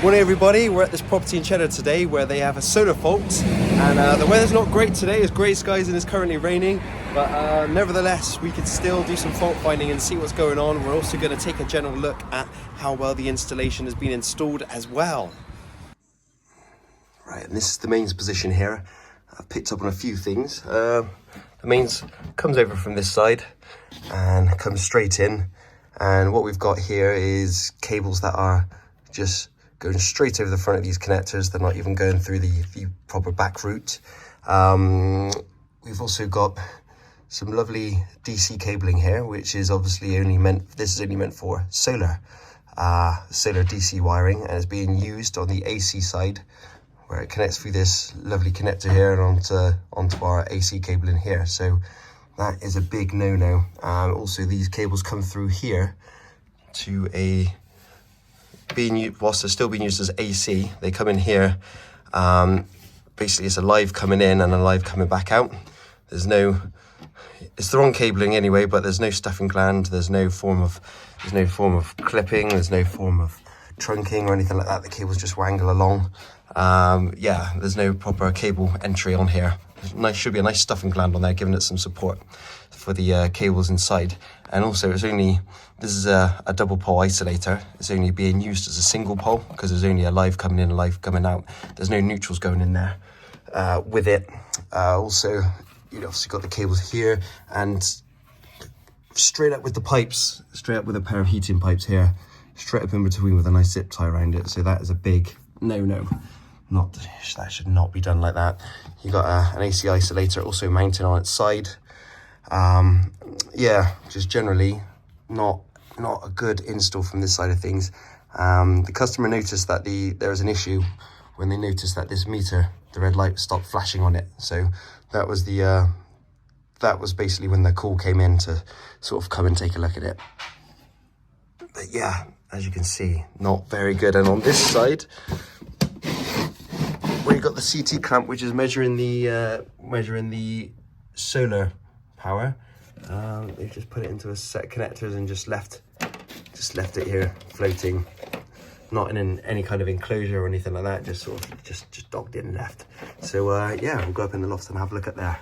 Morning everybody, we're at this property in Cheddar today where they have a solar fault, and the weather's not great today. It's grey skies and it's currently raining, but nevertheless we could still do some fault finding and see what's going on. We're also going to take a general look at how well the installation has been installed as well. Right, and this is the mains position here. I've picked up on a few things. The mains comes over from this side and comes straight in, and what we've got here is cables that are just going straight over the front of these connectors. They're not even going through the proper back route. We've also got some lovely DC cabling here, which is obviously only meant for solar DC wiring, and is being used on the AC side, where it connects through this lovely connector here and onto our AC cable in here. So that is a big no-no. Also, these cables come through here to whilst they're still being used as AC, they come in here. Basically, it's a live coming in and a live coming back out. It's the wrong cabling anyway, but there's no stuffing gland. There's no form of clipping. There's no form of trunking or anything like that. The cables just wangle along. There's no proper cable entry on here. Should be a nice stuffing gland on there, giving it some support for the cables inside. And also, this is a double pole isolator. It's only being used as a single pole because there's only a live coming in, a live coming out. There's no neutrals going in there with it. Also, you've obviously got the cables here, and straight up with the pipes, straight up with a pair of heating pipes here, straight up in between with a nice zip tie around it. So that is a big no-no. That should not be done like that. You've got an AC isolator also mounted on its side. Just generally not a good install from this side of things. The customer noticed that there was an issue when they noticed that this meter, the red light, stopped flashing on it. So that was basically when the call came in to sort of come and take a look at it. But yeah, as you can see, not very good. And on this side, where you've got the CT clamp, which is measuring the solar power, they've just put it into a set of connectors and just left it here floating, not in any kind of enclosure or anything like that. Just sort of just dogged in and left. So we'll go up in the loft and have a look at there.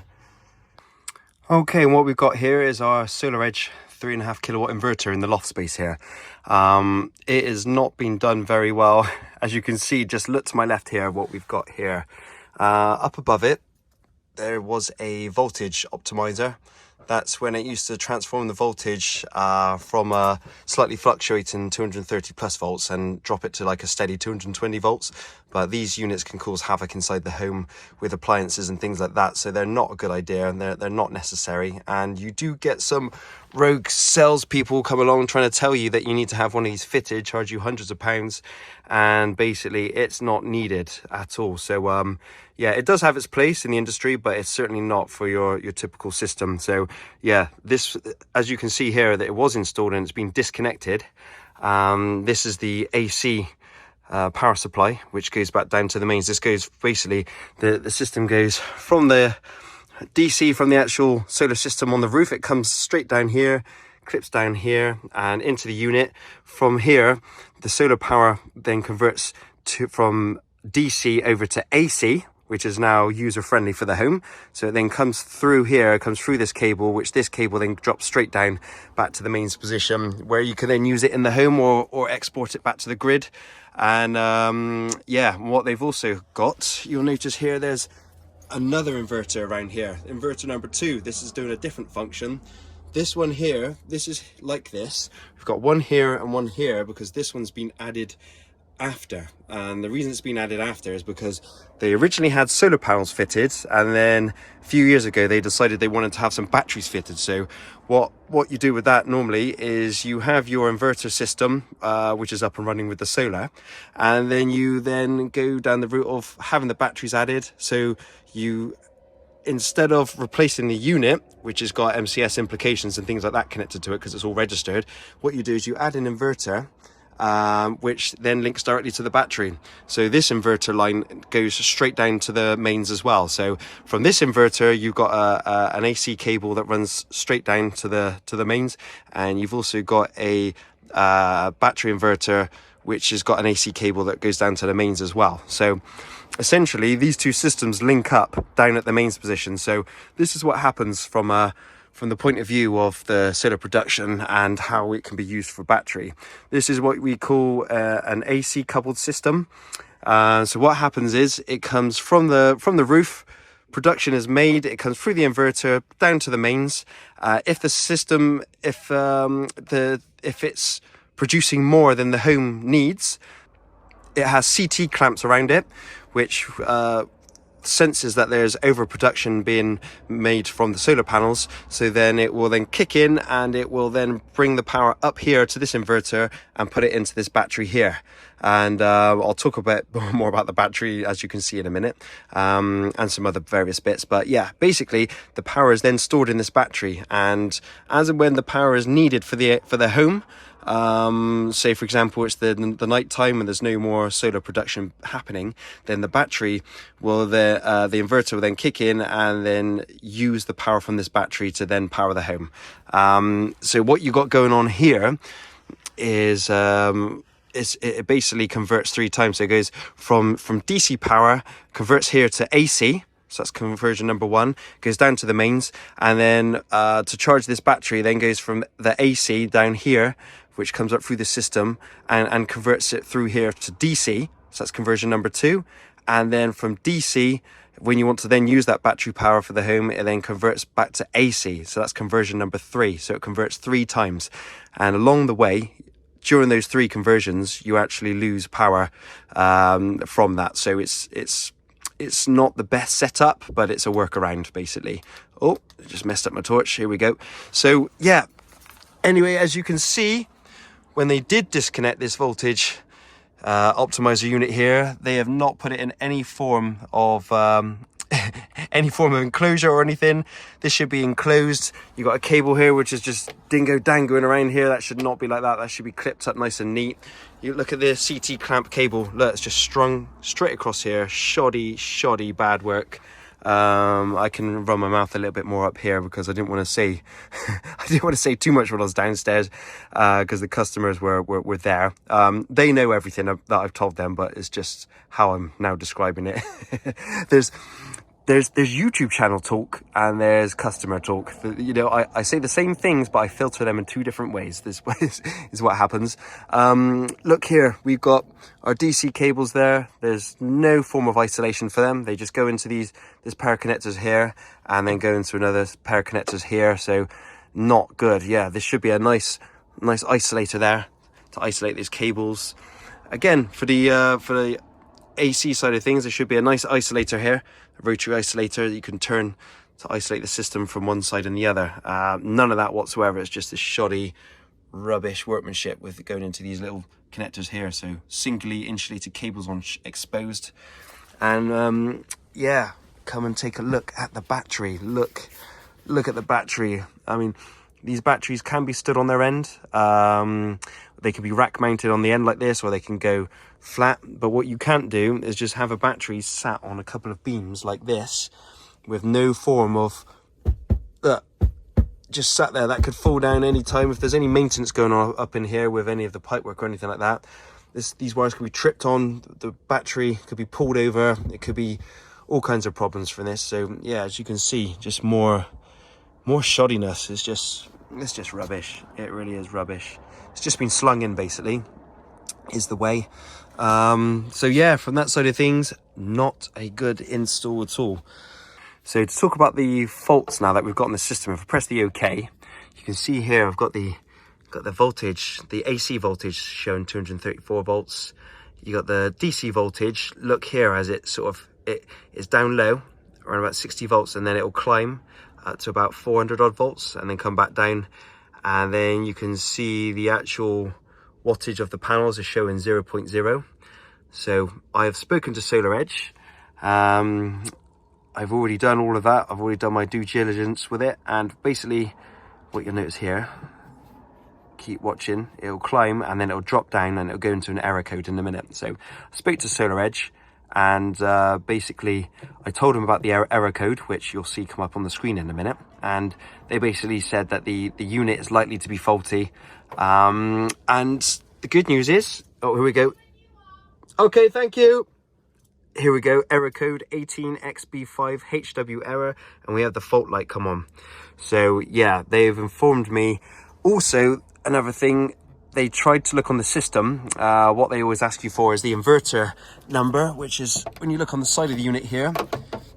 Okay, and what we've got here is our Solaredge 3.5 kilowatt inverter in the loft space here. It has not been done very well. As you can see, just look to my left here, what we've got here. Up above it, there was a voltage optimizer. That's when it used to transform the voltage from a slightly fluctuating 230 plus volts and drop it to like a steady 220 volts. But these units can cause havoc inside the home with appliances and things like that. So they're not a good idea, and they're not necessary. And you do get some rogue salespeople come along trying to tell you that you need to have one of these fitted, charge you hundreds of pounds, and basically it's not needed at all. So it does have its place in the industry, but it's certainly not for your typical system. So yeah, this, as you can see here, that it was installed and it's been disconnected. This is the AC power supply, which goes back down to the mains. This goes basically, the system goes from the DC, from the actual solar system on the roof. It comes straight down here, clips down here and into the unit. From here, the solar power then converts from DC over to AC, which is now user-friendly for the home. So it then comes through here, comes through this cable, which this cable then drops straight down back to the mains position, where you can then use it in the home or export it back to the grid. And what they've also got, you'll notice here, there's another inverter around here, inverter number 2. This is doing a different function. This one here, this is like this. We've got one here and one here because this one's been added after, and the reason it's been added after is because they originally had solar panels fitted, and then a few years ago they decided they wanted to have some batteries fitted. So what you do with that normally is you have your inverter system which is up and running with the solar, and then you then go down the route of having the batteries added. So you, instead of replacing the unit, which has got MCS implications and things like that connected to it because it's all registered, what you do is you add an inverter which then links directly to the battery. So this inverter line goes straight down to the mains as well. So from this inverter, you've got an AC cable that runs straight down to the mains, and you've also got a battery inverter which has got an AC cable that goes down to the mains as well. So essentially these two systems link up down at the mains position. So this is what happens from the point of view of the solar production and how it can be used for battery. This is what we call an AC coupled system. So what happens is it comes from the roof, production is made, it comes through the inverter down to the mains. If the system, if it's producing more than the home needs, it has CT clamps around it, which senses that there's overproduction being made from the solar panels. So then it will then kick in and it will then bring the power up here to this inverter and put it into this battery here. And I'll talk a bit more about the battery, as you can see in a minute, and some other various bits. But yeah, basically the power is then stored in this battery, and as and when the power is needed for the home, say for example it's the night time and there's no more solar production happening, then the battery will the inverter will then kick in and then use the power from this battery to then power the home. So what you got going on here is it basically converts 3 times. So it goes from DC power, converts here to AC. So that's conversion number 1, goes down to the mains, and then to charge this battery then goes from the AC down here, which comes up through the system and converts it through here to DC. So that's conversion number 2. And then from DC, when you want to then use that battery power for the home, it then converts back to AC. So that's conversion number 3. So it converts 3 times. And along the way, during those 3 conversions, you actually lose power from that. So it's not the best setup, but it's a workaround basically. Oh, I just messed up my torch. Here we go. So yeah, anyway, as you can see, when they did disconnect this voltage optimizer unit here, they have not put it in any form of enclosure or anything. This should be enclosed. You got a cable here which is just dingo dangoing around here. That should not be like that. That should be clipped up nice and neat. You look at the CT clamp cable. Look, it's just strung straight across here. Shoddy bad work. I can run my mouth a little bit more up here because I didn't want to say too much when I was downstairs, because the customers were there. They know everything that I've told them, but it's just how I'm now describing it. There's YouTube channel talk and there's customer talk. You know, I say the same things, but I filter them in 2 different ways. This is what happens. Look here, we've got our DC cables there. There's no form of isolation for them. They just go into this pair of connectors here and then go into another pair of connectors here. So not good. Yeah, this should be a nice isolator there to isolate these cables. Again, for the AC side of things, there should be a nice isolator here, a rotary isolator that you can turn to isolate the system from one side and the other. None of that whatsoever. It's just this shoddy rubbish workmanship with going into these little connectors here. So singly insulated cables on exposed. And yeah, come and take a look at the battery. Look at the battery. I mean, these batteries can be stood on their end. They can be rack mounted on the end like this, or they can go flat. But what you can't do is just have a battery sat on a couple of beams like this with no form of just sat there. That could fall down any time. If there's any maintenance going on up in here with any of the pipework or anything like that, these wires could be tripped on, the battery could be pulled over, it could be all kinds of problems from this. So yeah, as you can see, just more shoddiness. It's just rubbish. It really is rubbish. It's just been slung in basically, is the way. So yeah, from that side of things, not a good install at all. So to talk about the faults now that we've got in the system, if I press the OK, you can see here I've got the voltage, the AC voltage showing 234 volts. You got the DC voltage. Look here, as it is down low around about 60 volts, and then it'll climb to about 400 odd volts and then come back down. And then you can see the actual wattage of the panels is showing 0.0. So I have spoken to Solaredge. I've already done all of that. I've already done my due diligence with it. And basically what you'll notice here, keep watching, it'll climb and then it'll drop down and it'll go into an error code in a minute. So I spoke to Solaredge, and basically I told them about the error code, which you'll see come up on the screen in a minute. And they basically said that the unit is likely to be faulty. And the good news is, Oh, here we go. Okay, thank you. Here we go, error code 18XB5HW error, and we have the fault light come on. So yeah, they've informed me. Also, another thing, they tried to look on the system. What they always ask you for is the inverter number, which is when you look on the side of the unit here,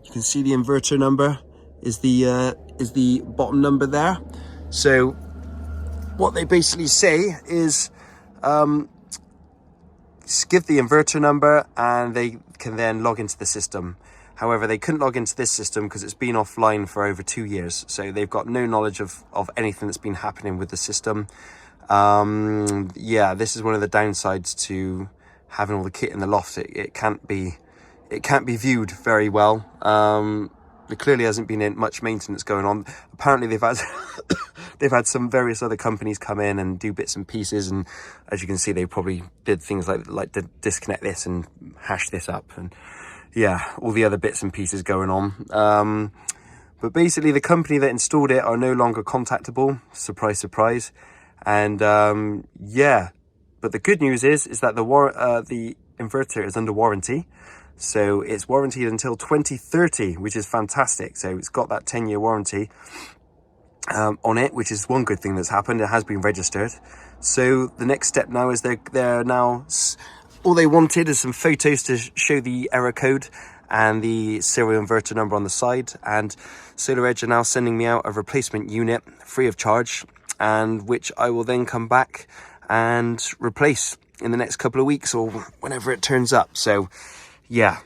you can see the inverter number is the bottom number there. So what they basically say is give the inverter number and they can then log into the system. However, they couldn't log into this system because it's been offline for over 2 years. So they've got no knowledge of anything that's been happening with the system. Yeah, this is one of the downsides to having all the kit in the loft. It can't be viewed very well. There clearly hasn't been much maintenance going on. Apparently they've had they've had some various other companies come in and do bits and pieces, and as you can see, they probably did things like to disconnect this and hash this up, and yeah, all the other bits and pieces going on. But basically the company that installed it are no longer contactable. Surprise, surprise. And yeah, but the good news is that the inverter is under warranty. So it's warranted until 2030, which is fantastic. So it's got that 10-year warranty on it, which is one good thing that's happened. It has been registered. So the next step now is they're now, all they wanted is some photos to show the error code and the serial inverter number on the side. And Solaredge are now sending me out a replacement unit free of charge, and which I will then come back and replace in the next couple of weeks or whenever it turns up. So yeah,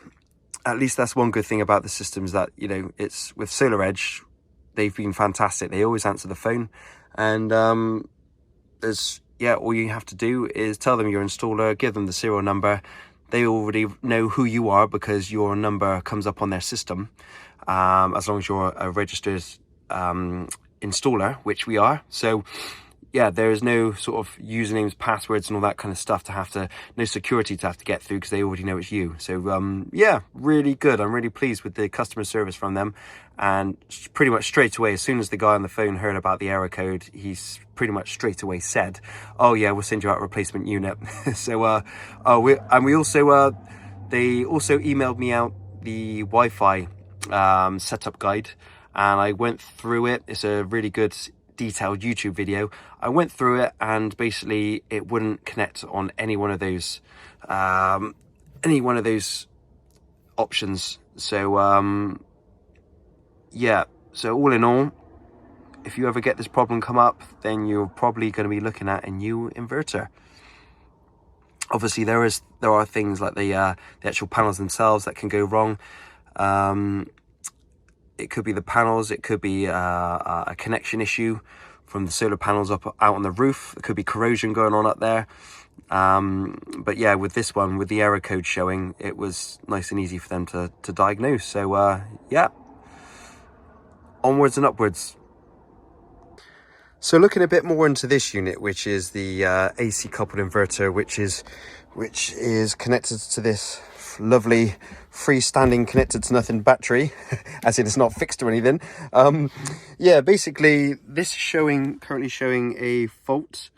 at least that's one good thing about the systems, that, you know, it's with Solaredge, they've been fantastic. They always answer the phone, and there's, yeah, all you have to do is tell them your installer, give them the serial number. They already know who you are because your number comes up on their system, as long as you're a registered installer, which we are. So yeah, there is no sort of usernames, passwords and all that kind of stuff no security to have to get through, because they already know it's you. So yeah, really good. I'm really pleased with the customer service from them. And pretty much straight away, as soon as the guy on the phone heard about the error code, he's pretty much straight away said, oh yeah, we'll send you out a replacement unit. So they also emailed me out the Wi-Fi setup guide, and I went through it. It's a really good detailed YouTube video. I went through it, and basically it wouldn't connect on any one of those options. So yeah, so all in all, if you ever get this problem come up, then you're probably going to be looking at a new inverter. Obviously there are things like the actual panels themselves that can go wrong. It could be the panels, it could be a connection issue from the solar panels out on the roof. It could be corrosion going on up there. But yeah, with this one, with the error code showing, it was nice and easy for them to diagnose. So yeah, onwards and upwards. So looking a bit more into this unit, which is the AC coupled inverter, which is connected to this lovely freestanding connected to nothing battery, as in it's not fixed or anything. Yeah, basically this is currently showing a fault.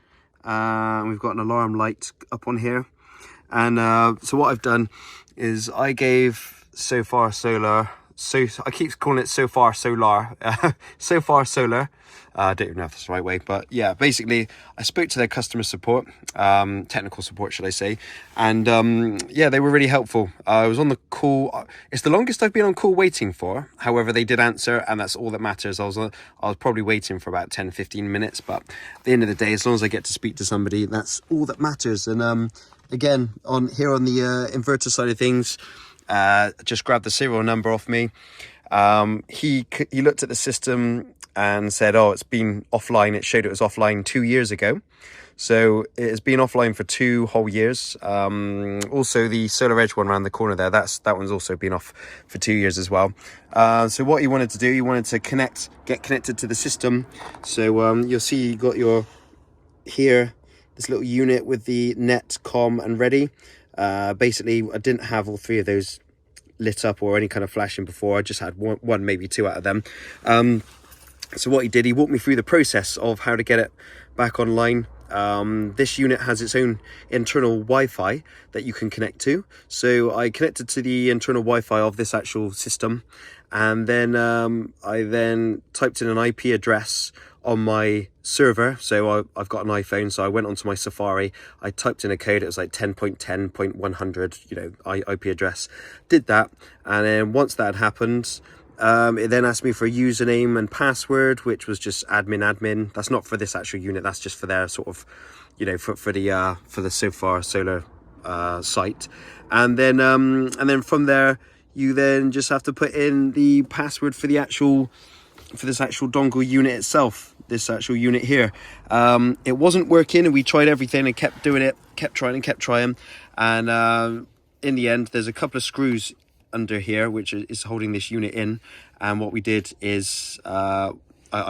We've got an alarm light up on here, and so what I've done is I gave Sofar Solar, so I keep calling it Sofar Solar, Sofar Solar. I don't even know if that's the right way, but yeah, basically I spoke to their customer support, technical support should I say, and yeah, they were really helpful. I was on the call. It's the longest I've been on call waiting for. However, they did answer, and that's all that matters. I was probably waiting for about 10-15 minutes, but at the end of the day, as long as I get to speak to somebody, that's all that matters. And again, on the inverter side of things, just grabbed the serial number off me. He looked at the system and said, oh, it's been offline. It showed it was offline 2 years ago. So it has been offline for 2 whole years. Also the Solaredge one around the corner there, that one's also been off for 2 years as well. So what he wanted to do, he wanted to get connected to the system. So you'll see you got here, this little unit with the net, com and ready. Basically, I didn't have all 3 of those lit up or any kind of flashing before. I just had one, maybe 2 out of them. So what he did, he walked me through the process of how to get it back online. this unit has its own internal Wi-Fi that you can connect to. So I connected to the internal Wi-Fi of this actual system, and then I then typed in an IP address on my server. So I've got an iPhone, so I went onto my Safari, I typed in a code, it was like 10.10.100, you know, IP address, did that, and then once that had happened, it then asked me for a username and password, which was just admin. That's not for this actual unit, that's just for their sort of, you know, for the Sofar solar site. And then from there, you then just have to put in the password for this actual dongle unit itself, this actual unit here. It wasn't working, and we tried everything and kept doing it, kept trying, and in the end, there's a couple of screws under here which is holding this unit in, and what we did is I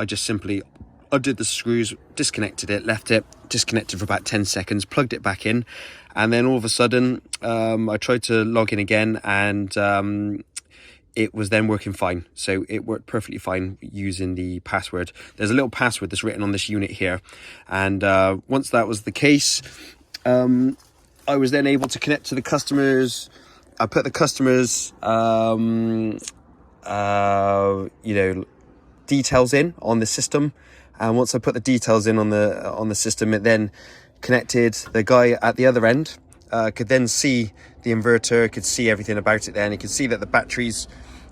just simply undid the screws, disconnected it, left it disconnected for about 10 seconds, plugged it back in, and then all of a sudden I tried to log in again, and it was then working fine. So it worked perfectly fine using the password. There's a little password that's written on this unit here, and once that was the case, I was then able to connect to the customers. I put the customers you know, details in on the system, and once I put the details in on the system, it then connected. The guy at the other end could then see the inverter, could see everything about it. Then he could see that the batteries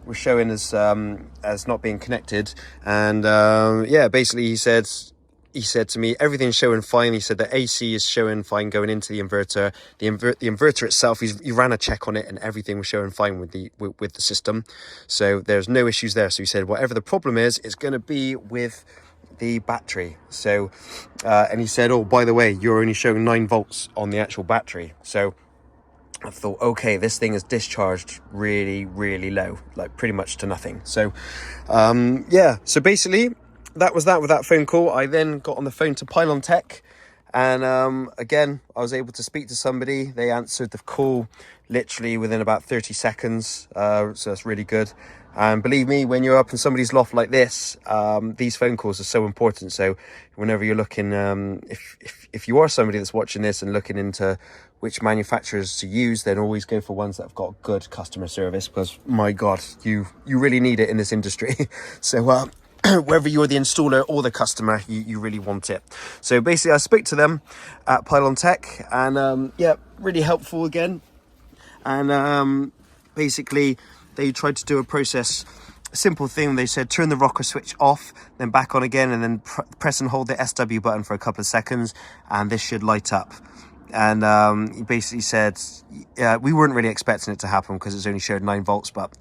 were showing as not being connected, and yeah, basically he said to me, everything's showing fine. He said the AC is showing fine going into the inverter. The inverter itself, he ran a check on it, and everything was showing fine with the system. So there's no issues there. So he said whatever the problem is, it's going to be with the battery. So and he said, oh, by the way, you're only showing 9 volts on the actual battery. So I thought, okay, this thing is discharged really, really low, like pretty much to nothing. So yeah, so basically that was that with that phone call. I then got on the phone to Pylontech, and again, I was able to speak to somebody. They answered the call literally within about 30 seconds, so that's really good. And believe me, when you're up in somebody's loft like this, these phone calls are so important. So whenever you're looking, if you are somebody that's watching this and looking into which manufacturers to use, then always go for ones that have got good customer service, because my God, you really need it in this industry. So whether you're the installer or the customer, you really want it. So basically I spoke to them at Pylontech, and yeah, really helpful again. And basically they tried to do a simple thing. They said turn the rocker switch off, then back on again, and then press and hold the SW button for a couple of seconds, and this should light up. And he basically said, we weren't really expecting it to happen because it's only showed 9 volts, but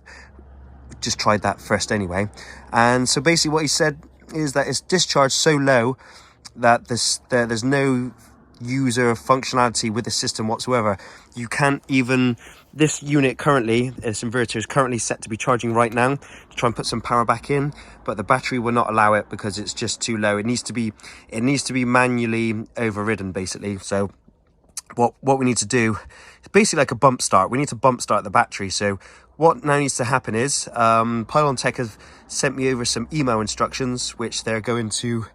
just tried that first anyway. And so basically what he said is that it's discharged so low that there's no user functionality with the system whatsoever. You can't even, this unit currently, this inverter is currently set to be charging right now to try and put some power back in, but the battery will not allow it because it's just too low. It needs to be manually overridden basically. So what we need to do is basically like a bump start. We need to bump start the battery. So what now needs to happen is Pylontech have sent me over some email instructions, which they're going to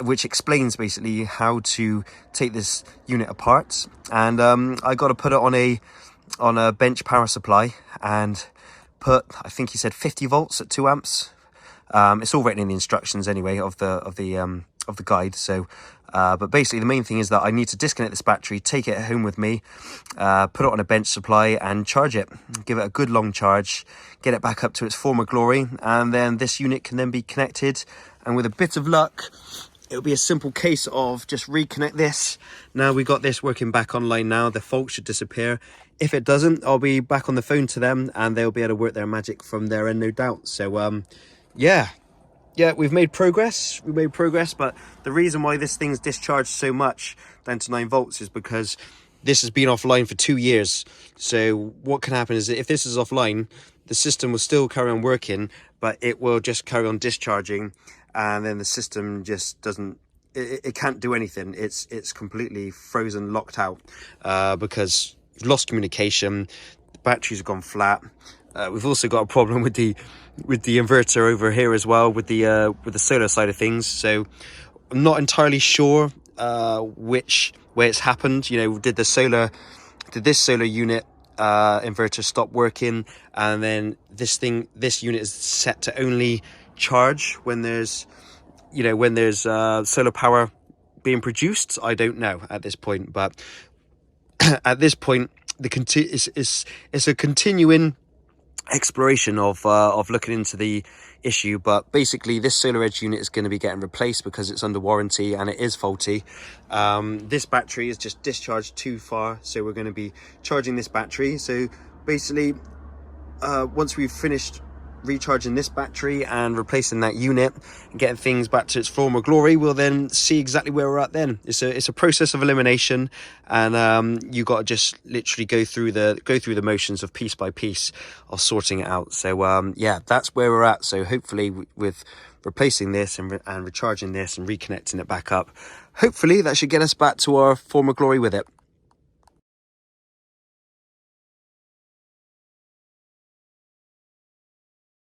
which explains basically how to take this unit apart. And I got to put it on a bench power supply and put, I think he said 50 volts at 2 amps. It's all written in the instructions anyway of the guide. So but basically the main thing is that I need to disconnect this battery, take it home with me, put it on a bench supply and charge it, give it a good long charge, get it back up to its former glory, and then this unit can then be connected. And with a bit of luck, it'll be a simple case of just reconnect this. Now we got this working back online now, the fault should disappear. If it doesn't, I'll be back on the phone to them and they'll be able to work their magic from their end, no doubt. So yeah, we've made progress, but the reason why this thing's discharged so much down to 9 volts is because this has been offline for 2 years. So what can happen is that if this is offline, the system will still carry on working, but it will just carry on discharging, and then the system just doesn't, it can't do anything. It's completely frozen, locked out, because we've lost communication, the batteries have gone flat. We've also got a problem with the inverter over here as well, with the solar side of things. So I'm not entirely sure where it's happened. You know, did this solar unit inverter stop working, and then this unit is set to only charge when there's solar power being produced. I don't know at this point, but at this point it's a continuing exploration of looking into the issue. But basically this Solaredge unit is going to be getting replaced because it's under warranty and it is faulty. This battery is just discharged too far, so we're going to be charging this battery. So basically once we've finished recharging this battery and replacing that unit and getting things back to its former glory, we'll then see exactly where we're at then. It's a process of elimination, and you got to just literally go through the motions of piece by piece of sorting it out. So yeah, that's where we're at. So hopefully with replacing this and recharging this and reconnecting it back up, hopefully that should get us back to our former glory with it.